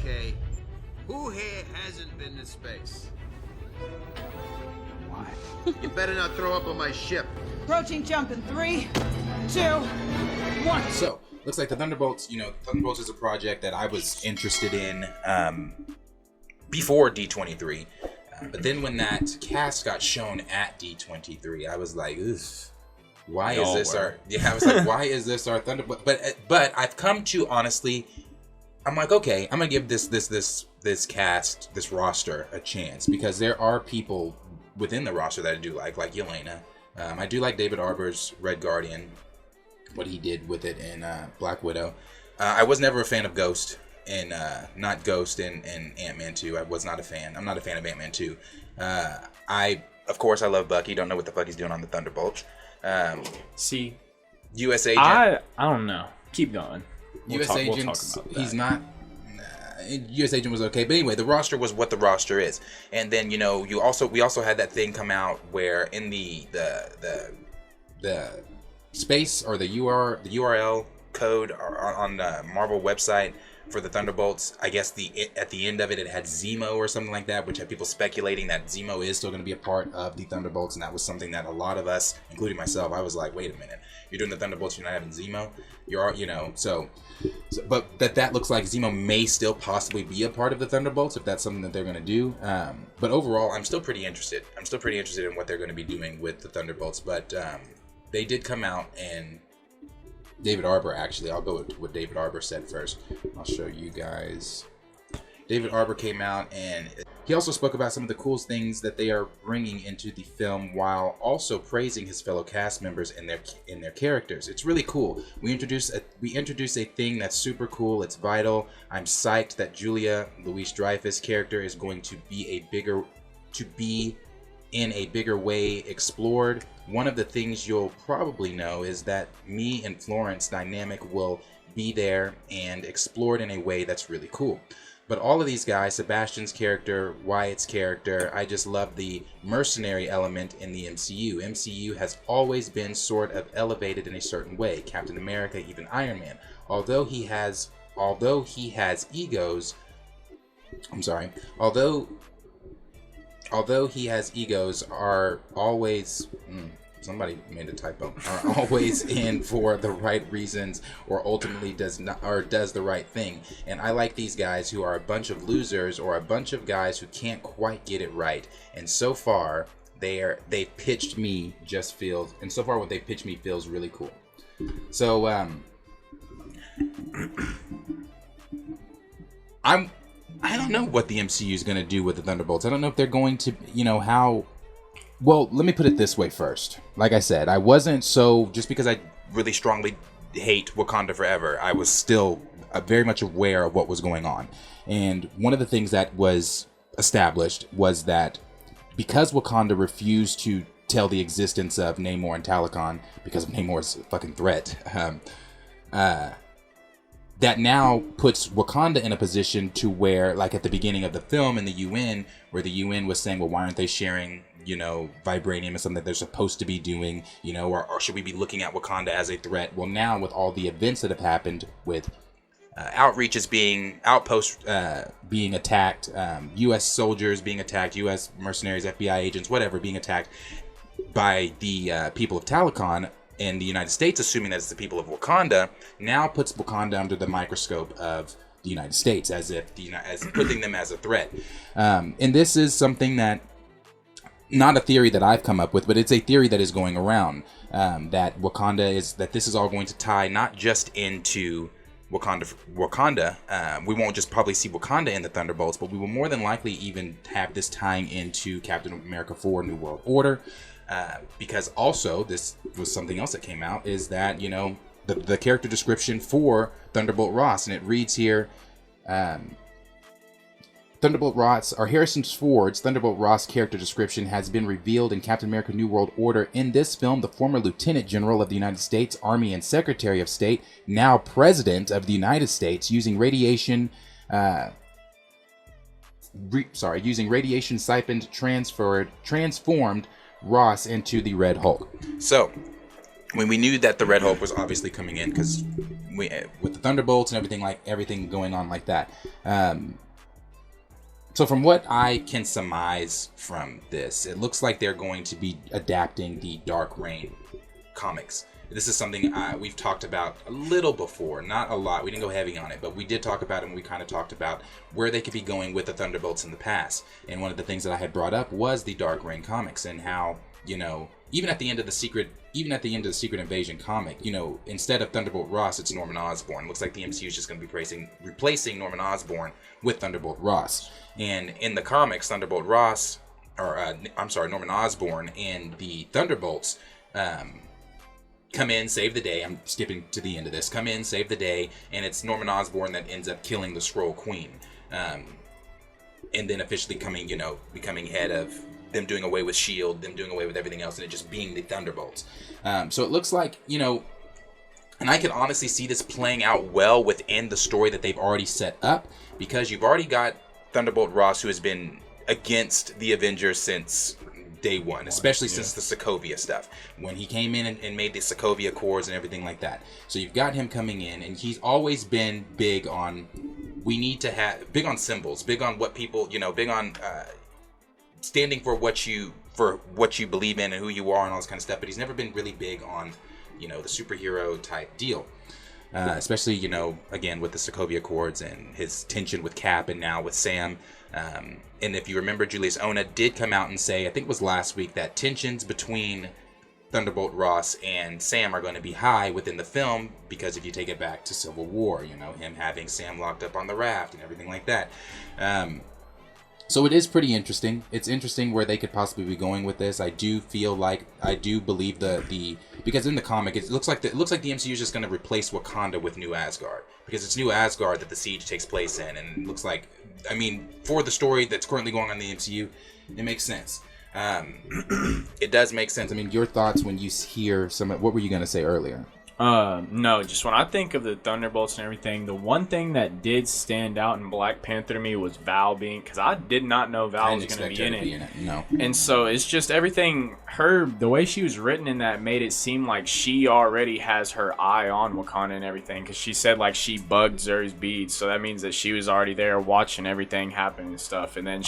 Okay, who here hasn't been to space? Why? You better not throw up on my ship. Approaching jump in 3, 2, 1. So, looks like the Thunderbolts, Thunderbolts is a project that I was interested in before D23. But then when that cast got shown at D23, I was like, ugh. Why is this our... Yeah, I was like, why is this our Thunderbolt? But I've come to, honestly, I'm like, okay, I'm going to give this cast, this roster, a chance. Because there are people within the roster that I do like Yelena. I do like David Harbour's Red Guardian, what he did with it in Black Widow. I was never a fan of Ghost, not Ghost in Ant-Man 2. I was not a fan. I'm not a fan of Ant-Man 2. Of course, I love Bucky. Don't know what the fuck he's doing on the Thunderbolts. See, U.S. Agent. I don't know. Keep going. U.S. Agent. He's not. U.S. Agent was okay, but anyway, the roster was what the roster is. And then we also had that thing come out where in the space or the URL code on the Marvel website for the Thunderbolts, I guess at the end of it had Zemo or something like that, which had people speculating that Zemo is still going to be a part of the Thunderbolts, and that was something that a lot of us, including myself, I was like, wait a minute, you're doing the Thunderbolts, you're not having Zemo? But that looks like Zemo may still possibly be a part of the Thunderbolts if that's something that they're going to do. But overall, I'm still pretty interested. I'm still pretty interested in what they're going to be doing with the Thunderbolts. But they did come out, and David Harbour, actually, I'll go with what David Harbour said first. I'll show you guys. David Harbour came out, and he also spoke about some of the cool things that they are bringing into the film, while also praising his fellow cast members and their characters. It's really cool. We introduce a thing that's super cool. It's vital. I'm psyched that Julia Louis-Dreyfus' character is going to be in a bigger way explored. One of the things you'll probably know is that me and Florence dynamic will be there and explored in a way that's really cool. But all of these guys, Sebastian's character, Wyatt's character, I just love the mercenary element in the MCU. MCU has always been sort of elevated in a certain way. Captain America, even Iron Man. Although he has egos, although he has egos, are always somebody made a typo, are always in for the right reasons, or ultimately does the right thing. And I like these guys who are a bunch of losers, or a bunch of guys who can't quite get it right. And so far, what they pitched me feels really cool. So I don't know what the MCU is going to do with the Thunderbolts. I don't know if they're going to, how... Well, let me put it this way first. Like I said, I wasn't just because I really strongly hate Wakanda Forever, I was still very much aware of what was going on. And one of the things that was established was that because Wakanda refused to tell the existence of Namor and Talokan because of Namor's fucking threat, that now puts Wakanda in a position to where, like at the beginning of the film in the UN, where the UN was saying, well, why aren't they sharing, vibranium is something that they're supposed to be doing, or should we be looking at Wakanda as a threat? Well, now with all the events that have happened with outposts being attacked, U.S. soldiers being attacked, U.S. mercenaries, FBI agents, whatever, being attacked by the people of Talokan, and the United States, assuming that it's the people of Wakanda, now puts Wakanda under the microscope of the United States, as putting them as a threat. And this is something that, not a theory that I've come up with, but it's a theory that is going around, that this is all going to tie not just into Wakanda. We won't just probably see Wakanda in the Thunderbolts, but we will more than likely even have this tying into Captain America 4 New World Order. Because also, this was something else that came out, is that, the character description for Thunderbolt Ross, and it reads here, Thunderbolt Ross, or Harrison Ford's Thunderbolt Ross character description has been revealed in Captain America New World Order. In this film, the former Lieutenant General of the United States Army and Secretary of State, now President of the United States, using radiation siphoned transformed Ross into the Red Hulk. So, when we knew that the Red Hulk was obviously coming in, because with the Thunderbolts and everything going on like that. So from what I can surmise from this, it looks like they're going to be adapting the Dark Reign comics. This is something we've talked about a little before, not a lot. We didn't go heavy on it, but we did talk about it, and we kind of talked about where they could be going with the Thunderbolts in the past. And one of the things that I had brought up was the Dark Reign comics, and how, you know, even at the end of the Secret Invasion comic, you know, instead of Thunderbolt Ross, it's Norman Osborn. Looks like the MCU is just going to be replacing Norman Osborn with Thunderbolt Ross. And in the comics, Norman Osborn and the Thunderbolts come in, save the day. I'm skipping to the end of this. Come in, save the day, and it's Norman Osborn that ends up killing the Skrull Queen, and then officially becoming head of them, doing away with S.H.I.E.L.D., them doing away with everything else, and it just being the Thunderbolts. So it looks like, you know, and I can honestly see this playing out well within the story that they've already set up, because you've already got Thunderbolt Ross, who has been against the Avengers since day one, especially since the Sokovia stuff, when he came in and made the Sokovia Accords and everything like that. So you've got him coming in, and he's always been big on symbols, big on what people, you know, big on standing for what you believe in and who you are and all this kind of stuff. But he's never been really big on, you know, the superhero type deal. Especially, you know, again, with the Sokovia Accords and his tension with Cap and now with Sam. And if you remember, Julius Ona did come out and say, I think it was last week, that tensions between Thunderbolt Ross and Sam are going to be high within the film, because if you take it back to Civil War, you know, him having Sam locked up on the raft and everything like that. So it is pretty interesting. It's interesting where they could possibly be going with this. I do believe because in the comic it looks like the MCU is just going to replace Wakanda with New Asgard, because it's New Asgard that the siege takes place in, and it looks like, I mean, for the story that's currently going on in the MCU, it makes sense. It does make sense. I mean, your thoughts when you hear what were you going to say earlier? No, just when I think of the Thunderbolts and everything, the one thing that did stand out in Black Panther to me was Val being, because I did not know Val was going to be in it. No. And so it's just everything, the way she was written in that made it seem like she already has her eye on Wakanda and everything, because she said like she bugged Zuri's beads, so that means that she was already there watching everything happen and stuff. And then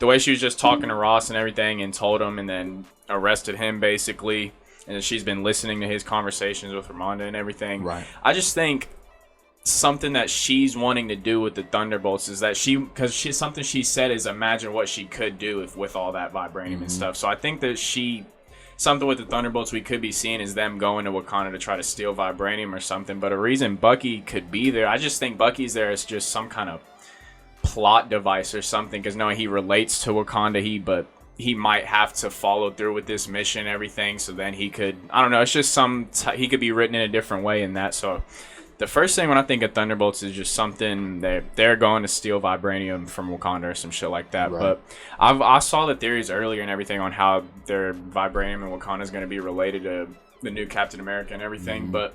the way she was just talking to Ross and everything and told him and then arrested him basically. And she's been listening to his conversations with Ramonda and everything. Right. I just think something that she's wanting to do with the Thunderbolts is that something she said is imagine what she could do with all that vibranium and stuff. So I think that something with the Thunderbolts we could be seeing is them going to Wakanda to try to steal vibranium or something. But a reason Bucky could be there, I just think Bucky's there as just some kind of plot device or something, because knowing he relates to Wakanda, but he might have to follow through with this mission and everything, so then he could, I don't know, it's just he could be written in a different way in that. So the first thing when I think of Thunderbolts is just something that they're going to steal vibranium from Wakanda or some shit like that. Right. But I saw the theories earlier and everything on how their vibranium and Wakanda is going to be related to the new Captain America and everything. But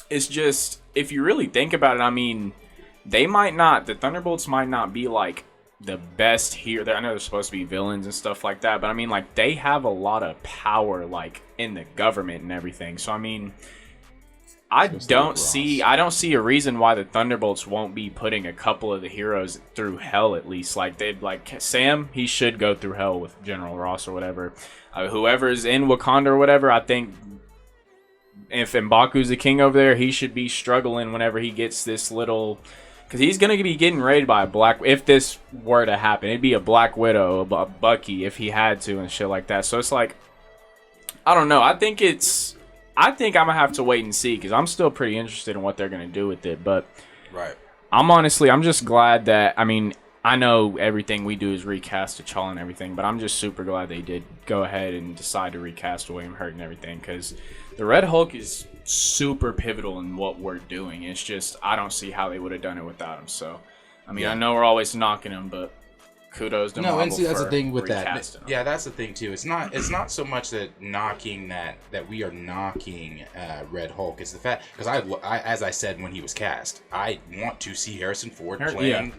it's just, if you really think about it, I mean, the Thunderbolts might not be like the best here. I know they're supposed to be villains and stuff like that, but I mean, like, they have a lot of power, like, in the government and everything. So I mean, I don't see a reason why the Thunderbolts won't be putting a couple of the heroes through hell at least. Like, Sam, he should go through hell with General Ross or whatever. Whoever's in Wakanda or whatever, I think if M'Baku's the king over there, he should be struggling whenever he gets this little. Because he's going to be getting raided by if this were to happen. It'd be a Black Widow, a Bucky, if he had to, and shit like that. So it's like, I don't know. I think I'm going to have to wait and see, because I'm still pretty interested in what they're going to do with it. But right. I'm just glad that, I mean, I know everything we do is recast T'Challa and everything, but I'm just super glad they did go ahead and decide to recast William Hurt and everything, because the Red Hulk is super pivotal in what we're doing. It's just, I don't see how they would have done it without him. So, I mean, I know we're always knocking him, but kudos to Marvel. No, and see, that's the thing with that. Him. Yeah, that's the thing too. It's not so much that we are knocking Red Hulk. It's the fact, because I as I said when he was cast, I want to see Harrison Ford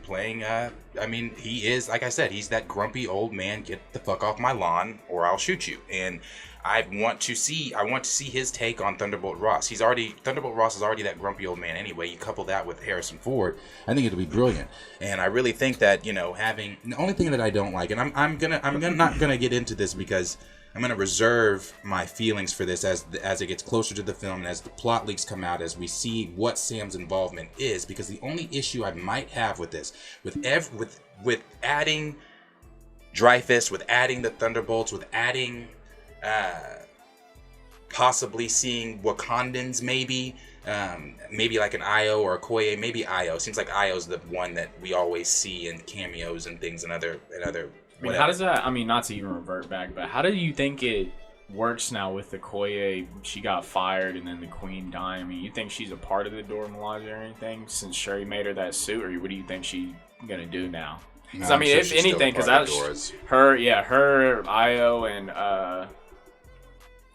playing. I mean, he is, like I said, he's that grumpy old man. Get the fuck off my lawn, or I'll shoot you. And I want to see his take on Thunderbolt Ross. Thunderbolt Ross is already that grumpy old man anyway. You couple that with Harrison Ford, I think it'll be brilliant. And I really think that, having the only thing that I don't like, and I'm not gonna get into this because I'm gonna reserve my feelings for this as it gets closer to the film and as the plot leaks come out, as we see what Sam's involvement is. Because the only issue I might have with this, with adding Dreyfus, with adding the Thunderbolts, with adding possibly seeing Wakandans, maybe like an Io or a Koye, maybe Io. Seems like Io's the one that we always see in cameos and things and other. I mean, how does that? I mean, not to even revert back, but how do you think it works now with the Koye? She got fired, and then the Queen dying. I mean, you think she's a part of the Dora Milaje or anything since Shuri made her that suit, or what do you think she's gonna do now? No, I mean, sure if anything, because her, Io, and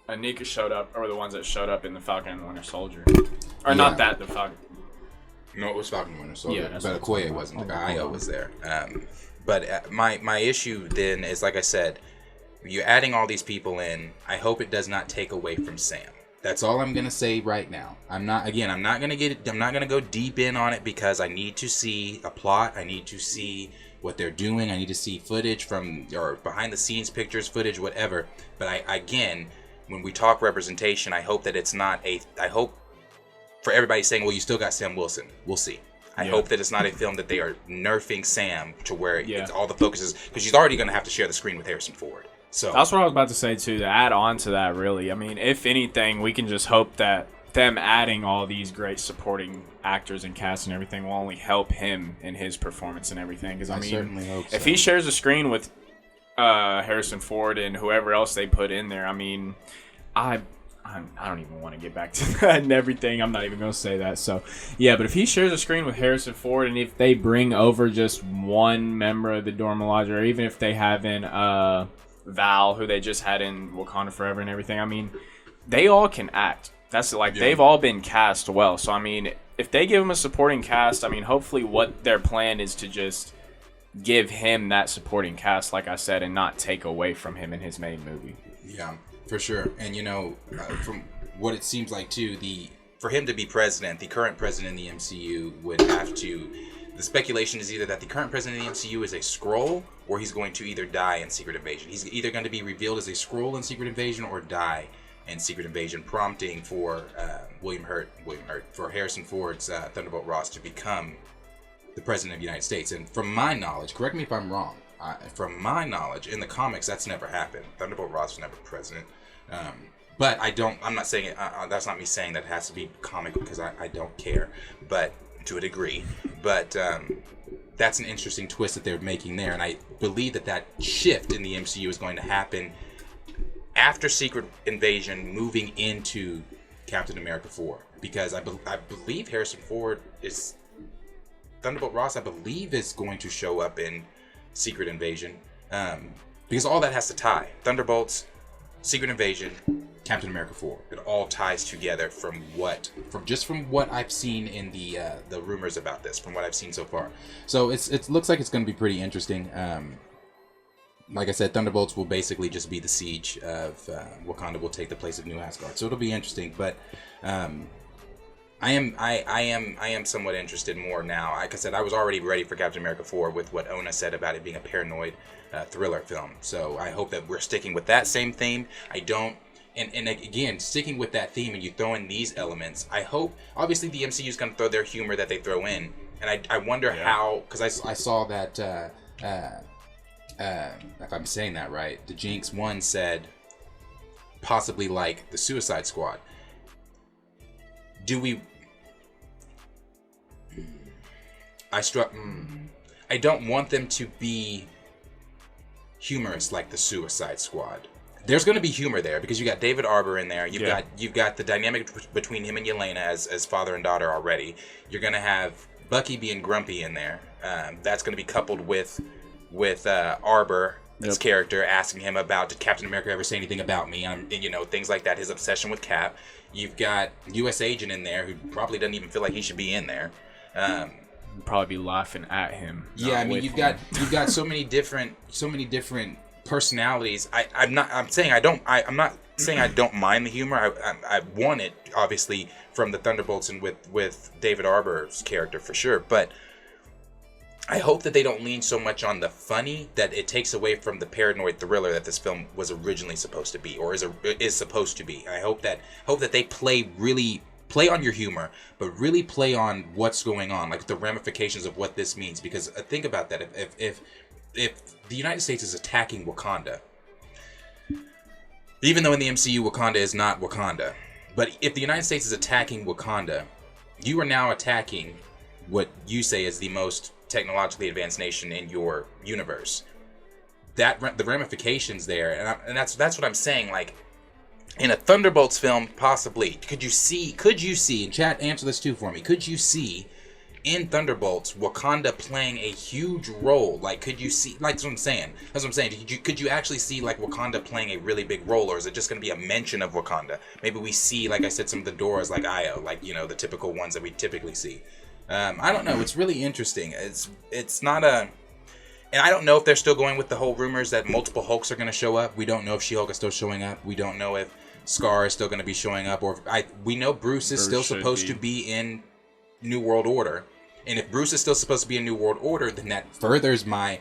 Anika showed up, or the ones that showed up in the Falcon and the Winter Soldier, or not that the Falcon. No, it was Falcon and Winter Soldier, yeah, but Okoye wasn't. Io was there. But my issue then is, like I said, you're adding all these people in. I hope it does not take away from Sam. That's all I'm gonna say right now. I'm not gonna go deep in on it because I need to see a plot. I need to see what they're doing. I need to see footage or behind the scenes pictures, footage, whatever. But when we talk representation, I hope that it's not I hope for everybody saying, well, you still got Sam Wilson. We'll see. I hope that it's not a film that they are nerfing Sam to where it's all the focus is, because she's already going to have to share the screen with Harrison Ford. So that's what I was about to say too. To add on to that, really, I mean, if anything, we can just hope that them adding all these great supporting actors and cast and everything will only help him in his performance and everything. Because I mean, certainly hope so. If he shares a screen with Harrison Ford and whoever else they put in there, I mean, I don't even want to get back to that and everything. I'm not even going to say that. So, yeah, but if he shares a screen with Harrison Ford, and if they bring over just one member of the Dora Milaje, or even if they have in Val, who they just had in Wakanda Forever and everything, I mean, they all can act. That's they've all been cast well. So, I mean, if they give him a supporting cast, I mean, hopefully what their plan is to just give him that supporting cast, like I said, and not take away from him in his main movie. Yeah. For sure. And, from what it seems like, too, for him to be president, the current president in the MCU would have to... The speculation is either that the current president of the MCU is a Skrull, or he's going to either die in Secret Invasion. He's either going to be revealed as a Skrull in Secret Invasion or die in Secret Invasion, prompting for for Harrison Ford's Thunderbolt Ross to become the president of the United States. And from my knowledge, correct me if I'm wrong, from my knowledge, in the comics, that's never happened. Thunderbolt Ross was never president. But I'm not saying it, that's not me saying that it has to be comic, because I don't care, but to a degree. But that's an interesting twist that they're making there. And I believe that shift in the MCU is going to happen after Secret Invasion, moving into Captain America 4. Because I believe Harrison Ford is... Thunderbolt Ross, I believe, is going to show up in Secret Invasion, because all that has to tie. Thunderbolts, Secret Invasion, Captain America 4. It all ties together from what I've seen in the rumors about this, from what I've seen so far. So it looks like it's going to be pretty interesting. Like I said, Thunderbolts will basically just be the siege of Wakanda. Will take the place of New Asgard. So it'll be interesting, but I am somewhat interested more now. Like I said, I was already ready for Captain America 4 with what Ona said about it being a paranoid thriller film. So I hope that we're sticking with that same theme. And again, sticking with that theme, and you throw in these elements, I hope, obviously the MCU is going to throw their humor that they throw in. And I wonder how, because I saw that, if I'm saying that right, the Jinx one said possibly like the Suicide Squad. I don't want them to be humorous like the Suicide Squad. There's going to be humor there because you got David Harbour in there. You've got the dynamic between him and Yelena as father and daughter already. You're going to have Bucky being grumpy in there. That's going to be coupled with Harbour's character asking him about, did Captain America ever say anything about me? Things like that. His obsession with Cap. You've got U.S. Agent in there who probably doesn't even feel like he should be in there. Probably be laughing at him. Yeah, I mean, you've got so many different personalities. I'm not saying I don't mind the humor. I want it, obviously, from the Thunderbolts and with David Harbour's character for sure. But I hope that they don't lean so much on the funny that it takes away from the paranoid thriller that this film was originally supposed to be, or is supposed to be. I hope that they play on your humor, but really play on what's going on, like the ramifications of what this means. Because think about that: if the United States is attacking Wakanda. Even though in the MCU, Wakanda is not Wakanda. But if the United States is attacking Wakanda, you are now attacking what you say is the most technologically advanced nation in your universe. The ramifications there, and that's what I'm saying. Like, in a Thunderbolts film, possibly, could you see, and chat, answer this too for me, could you see in Thunderbolts, Wakanda playing a huge role? Like, could you see, like, that's what I'm saying. Could you actually see, like, Wakanda playing a really big role, or is it just going to be a mention of Wakanda? Maybe we see, like I said, some of the Doras, like Io, like, you know, the typical ones that we typically see. I don't know. It's really interesting. It's not a... And I don't know if they're still going with the whole rumors that multiple Hulks are going to show up. We don't know if She-Hulk is still showing up. We don't know if Scar is still going to be showing up. Or we know Bruce is still supposed to be in New World Order. And if Bruce is still supposed to be in New World Order, then that furthers my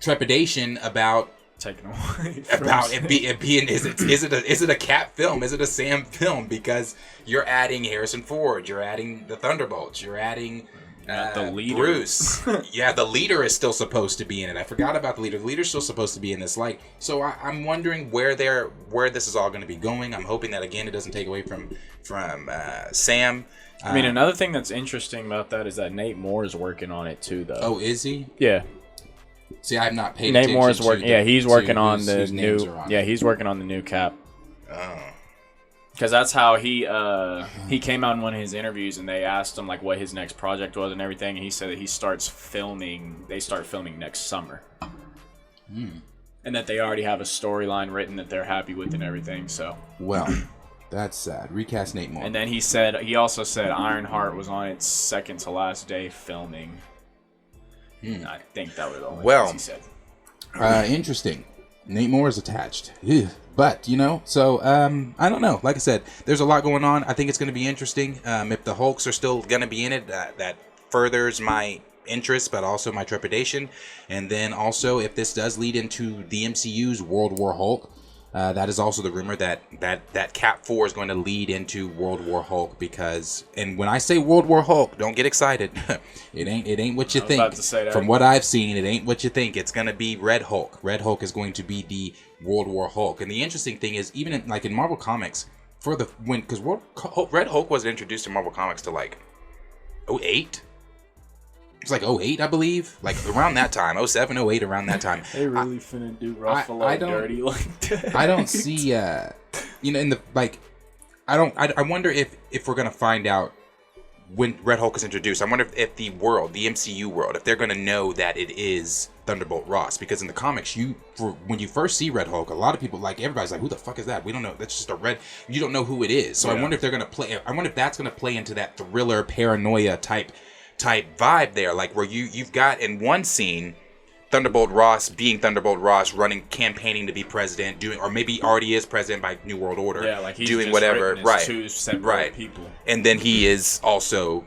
trepidation about taken away about it being is it a Cap film? Is it a Sam film? Because you're adding Harrison Ford, you're adding the Thunderbolts, you're adding the leader. Bruce. Yeah, the leader is still supposed to be in it. I forgot about the leader. The leader's still supposed to be in this. Like, so I'm wondering where this is all going to be going. I'm hoping that again it doesn't take away from Sam. I mean, another thing that's interesting about that is that Nate Moore is working on it too, though. Oh, is he? Yeah. See, I have not paid Nate attention Moore is working. Yeah, he's working on the new. Yeah, he's working on the new Cap. Oh. Because that's how he came out in one of his interviews, and they asked him like what his next project was and everything, and he said that he starts filming. They start filming next summer. And that they already have a storyline written that they're happy with and everything. So. Well. That's sad. Recast Nate Moore. And then he also said Ironheart was on its second to last day filming. I think that was the only thing he said. Interesting. Nate Moore is attached. Ew. But, you know, so, I don't know. Like I said, there's a lot going on. I think it's going to be interesting. If the Hulks are still going to be in it, that furthers my interest, but also my trepidation. And then also, if this does lead into the MCU's World War Hulk, that is also the rumor that Cap 4 is going to lead into World War Hulk, because, and when I say World War Hulk, don't get excited. it ain't what you think. About to say that. From what I've seen, it ain't what you think. It's going to be Red Hulk. Red Hulk is going to be the World War Hulk. And the interesting thing is, even in Marvel Comics, because Red Hulk wasn't introduced in Marvel Comics to like 2008. It's like 2008, I believe. Like around that time. 2007, 2008, around that time. They really finna do Ruffalo dirty like that. I don't see in the like I wonder if we're gonna find out when Red Hulk is introduced. I wonder if the MCU world, if they're gonna know that it is Thunderbolt Ross, because in the comics, when you first see Red Hulk, a lot of people, like, everybody's like, who the fuck is that? We don't know. That's just a red. You don't know who it is. So yeah. I wonder if they're gonna play. I wonder if that's gonna play into that thriller paranoia type vibe there, like where you've got in one scene Thunderbolt Ross being Thunderbolt Ross, campaigning to be president, or maybe already is president by New World Order, like he's doing just whatever, right? Two separate people, and then he is also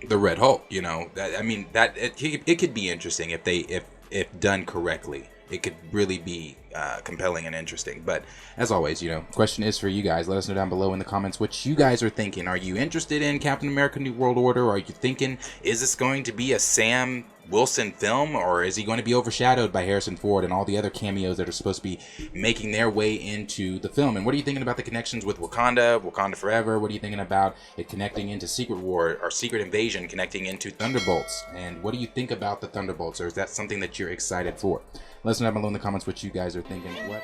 the Red Hulk. You know, it could be interesting if done correctly. It could really be compelling and interesting. But as always, question is for you guys. Let us know down below in the comments what you guys are thinking. Are you interested in Captain America New World Order? Or are you thinking, is this going to be a Sam Wilson film? Or is he going to be overshadowed by Harrison Ford and all the other cameos that are supposed to be making their way into the film? And what are you thinking about the connections with Wakanda Forever? What are you thinking about it connecting into Secret War or Secret Invasion, connecting into Thunderbolts? And what do you think about the Thunderbolts? Or is that something that you're excited for? Let us know down below in the comments what you guys are thinking. What?